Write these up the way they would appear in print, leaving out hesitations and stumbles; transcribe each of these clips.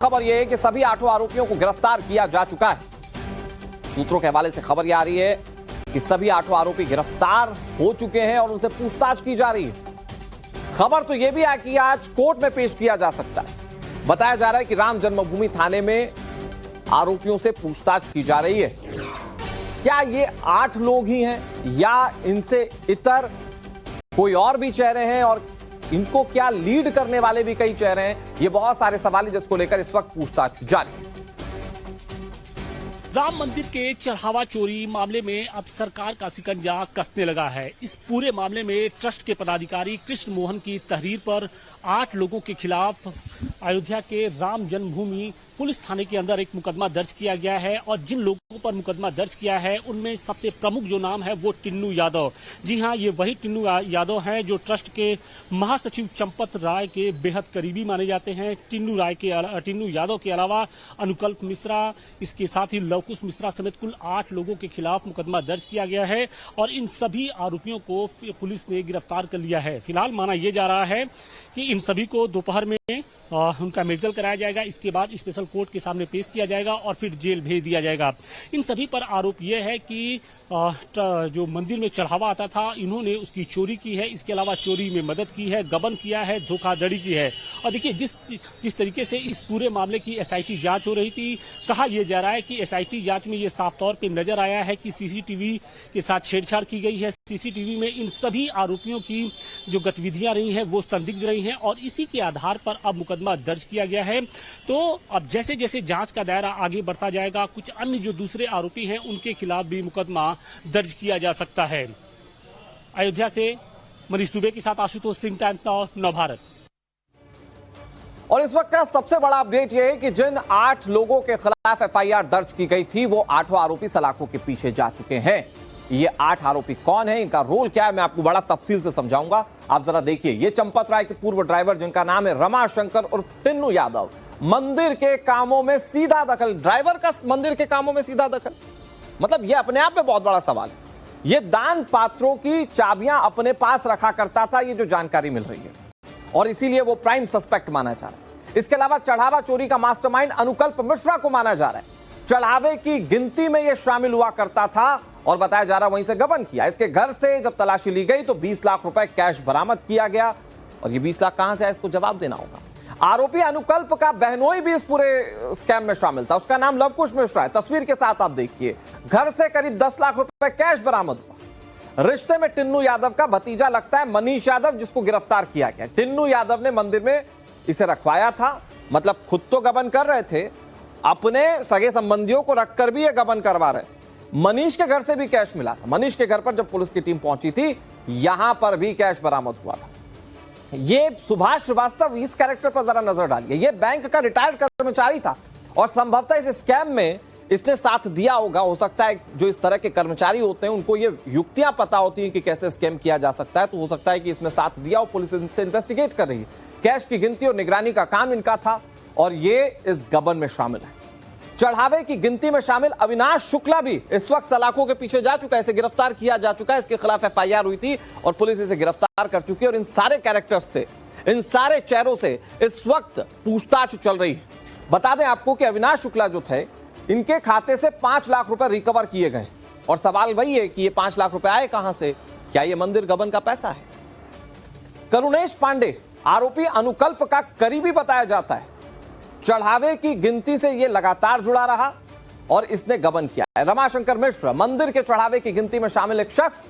खबर यह है कि सभी 8 आरोपियों को गिरफ्तार किया जा चुका है। सूत्रों के हवाले से खबर यह आ रही है कि सभी 8 आरोपी गिरफ्तार हो चुके हैं और उनसे पूछताछ की जा रही है। खबर तो यह भी है कि आज कोर्ट में पेश किया जा सकता है। बताया जा रहा है कि राम जन्मभूमि थाने में आरोपियों से पूछताछ की जा रही है। क्या ये 8 लोग ही हैं या इनसे इतर कोई और भी चेहरे हैं और इनको क्या लीड करने वाले भी कई चेहरे हैं? ये बहुत सारे सवाल हैं जिसको लेकर इस वक्त पूछताछ जारी है। राम मंदिर के चढ़ावा चोरी मामले में अब सरकार का शिकंजा कसने लगा है। इस पूरे मामले में ट्रस्ट के पदाधिकारी कृष्ण मोहन की तहरीर पर 8 लोगों के खिलाफ अयोध्या के राम जन्मभूमि पुलिस थाने के अंदर एक मुकदमा दर्ज किया गया है और जिन लोगों पर मुकदमा दर्ज किया है उनमें सबसे प्रमुख जो नाम है वो टिन्नू यादव। जी हां, ये वही टिन्नू यादव हैं जो ट्रस्ट के महासचिव चंपत राय के बेहद करीबी माने जाते हैं। टिन्नू यादव के अलावा अनुकल्प मिश्रा, इसके साथ ही लवकुश मिश्रा समेत कुल 8 लोगों के खिलाफ मुकदमा दर्ज किया गया है और इन सभी आरोपियों को पुलिस ने गिरफ्तार कर लिया है। फिलहाल माना यह जा रहा है कि इन सभी को दोपहर में उनका मेडिकल कराया जाएगा, इसके बाद स्पेशल कोर्ट के सामने पेश किया जाएगा और फिर जेल भेज दिया जाएगा। इन सभी पर आरोप यह है कि जो मंदिर में चढ़ावा आता था इन्होंने उसकी चोरी की है, इसके अलावा चोरी में मदद की है, गबन किया है, धोखाधड़ी की है। और देखिए जिस तरीके से इस पूरे मामले की एसआईटी जांच हो रही थी, कहा यह जा रहा है कि एसआईटी जांच में यह साफ तौर पर नजर आया है कि सीसीटीवी के साथ छेड़छाड़ की गई है। सीसीटीवी में इन सभी आरोपियों की जो गतिविधियां रही हैं वो संदिग्ध रही हैं और इसी के आधार पर अब मुकदमा दर्ज किया गया है। तो अब जैसे जैसे जांच का दायरा आगे बढ़ता जाएगा, कुछ अन्य जो दूसरे आरोपी हैं उनके खिलाफ भी मुकदमा दर्ज किया जा सकता है। अयोध्या से मनीष दुबे के साथ आशुतोष सिंह, टाइम्स नाउ, नवभारत। और इस वक्त का सबसे बड़ा अपडेट यह है कि जिन 8 लोगों के खिलाफ एफआईआर दर्ज की गई थी वो 8 आरोपी सलाखों के पीछे जा चुके हैं। ये 8 आरोपी कौन है, इनका रोल क्या है, मैं आपको बड़ा तफसील से समझाऊंगा। आप जरा देखिए, ये चंपत राय के पूर्व ड्राइवर जिनका नाम है रमाशंकर उर्फ टिन्नू यादव, मंदिर के कामों में सीधा दखल। ड्राइवर का मंदिर के कामों में सीधा दखल, मतलब ये अपने आप में बहुत बड़ा सवाल है। ये दान पात्रों की चाबियां अपने पास रखा करता था, ये जो जानकारी मिल रही है, और इसीलिए वो प्राइम सस्पेक्ट माना जा रहा है। इसके अलावा चढ़ावा चोरी का मास्टरमाइंड अनुकल्प मिश्रा को माना जा रहा है। चढ़ावे की गिनती में यह शामिल हुआ करता था और बताया जा रहा वहीं से गबन किया। इसके घर से जब तलाशी ली गई तो 20 लाख रुपए कैश बरामद किया गया और ये 20 लाख कहां से आया इसको जवाब देना होगा। आरोपी अनुकल्प का बहनोई भी इस पूरे स्कैम में शामिल था, उसका नाम लवकुश मिश्रा है। तस्वीर के साथ आप देखिए, घर से करीब 10 लाख रुपए कैश बरामद हुआ। रिश्ते में टिन्नू यादव का भतीजा लगता है मनीष यादव, जिसको गिरफ्तार किया गया। टिन्नू यादव ने मंदिर में इसे रखवाया था, मतलब खुद तो गबन कर रहे थे, अपने सगे संबंधियों को रखकर भी ये गबन करवा रहे थे। मनीष के घर से भी कैश मिला था। मनीष के घर पर जब पुलिस की टीम पहुंची थी, यहां पर भी कैश बरामद हुआ था। ये सुभाष श्रीवास्तव, इस कैरेक्टर पर जरा नजर डालिए। ये बैंक का रिटायर्ड कर्मचारी था और संभवतः इस स्कैम में इसने साथ दिया होगा। हो सकता है जो इस तरह के कर्मचारी होते हैं उनको ये युक्तियां पता होती हैं कि कैसे स्कैम किया जा सकता है, तो हो सकता है कि इसमें साथ दिया हो। पुलिस इनसे इन्वेस्टिगेट कर रही है। कैश की गिनती और निगरानी का काम इनका था और ये इस गबन में शामिल है। चढ़ावे की गिनती में शामिल अविनाश शुक्ला भी इस वक्त सलाखों के पीछे जा चुका है, इसे गिरफ्तार किया जा चुका है। इसके खिलाफ एफआईआर हुई थी और पुलिस इसे गिरफ्तार कर चुकी है और इन सारे कैरेक्टर्स से, इन सारे चेहरों से इस वक्त पूछताछ चल रही है। बता दें आपको कि अविनाश शुक्ला जो थे, इनके खाते से 5 लाख रुपए रिकवर किए गए और सवाल वही है कि ये 5 लाख रुपए आए कहां से? क्या ये मंदिर गबन का पैसा है? करुणेश पांडे आरोपी अनुकल्प का करीबी बताया जाता है। चढ़ावे की गिनती से यह लगातार जुड़ा रहा और इसने गबन किया है। रमाशंकर मिश्र मंदिर के चढ़ावे की गिनती में शामिल एक शख्स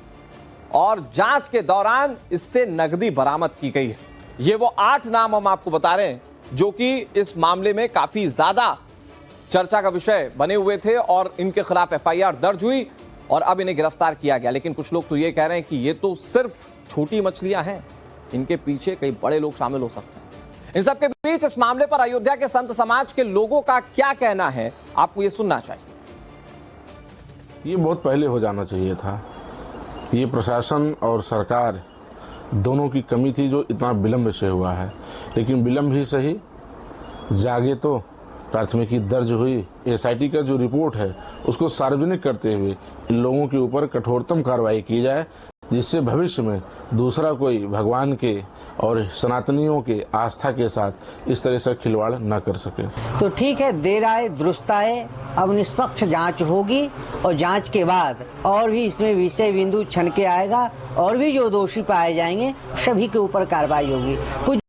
और जांच के दौरान इससे नकदी बरामद की गई है। ये वो 8 नाम हम आपको बता रहे हैं जो कि इस मामले में काफी ज्यादा चर्चा का विषय बने हुए थे और इनके खिलाफ एफआईआर दर्ज हुई और अब इन्हें गिरफ्तार किया गया। लेकिन कुछ लोग तो ये कह रहे हैं कि ये तो सिर्फ छोटी मछलियां हैं, इनके पीछे कई बड़े लोग शामिल हो सकते हैं। इन सबके बीच इस मामले पर अयोध्या के संत समाज के लोगों का क्या कहना है, आपको ये सुनना चाहिए। ये बहुत पहले हो जाना चाहिए था। ये प्रशासन और सरकार दोनों की कमी थी जो इतना विलंब से हुआ है। लेकिन विलंब ही सही, जागे तो प्राथमिकी दर्ज हुई। एसआईटी का जो रिपोर्ट है उसको सार्वजनिक करते हुए इन लोगों के ऊपर कठोरतम कार्रवाई की जाए जिससे भविष्य में दूसरा कोई भगवान के और सनातनियों के आस्था के साथ इस तरह से खिलवाड़ न कर सके। तो ठीक है, देर आए दुरुस्त आए। अब निष्पक्ष जांच होगी और जांच के बाद और भी इसमें विषय बिंदु छन के आएगा और भी जो दोषी पाए जाएंगे सभी के ऊपर कार्रवाई होगी। कुछ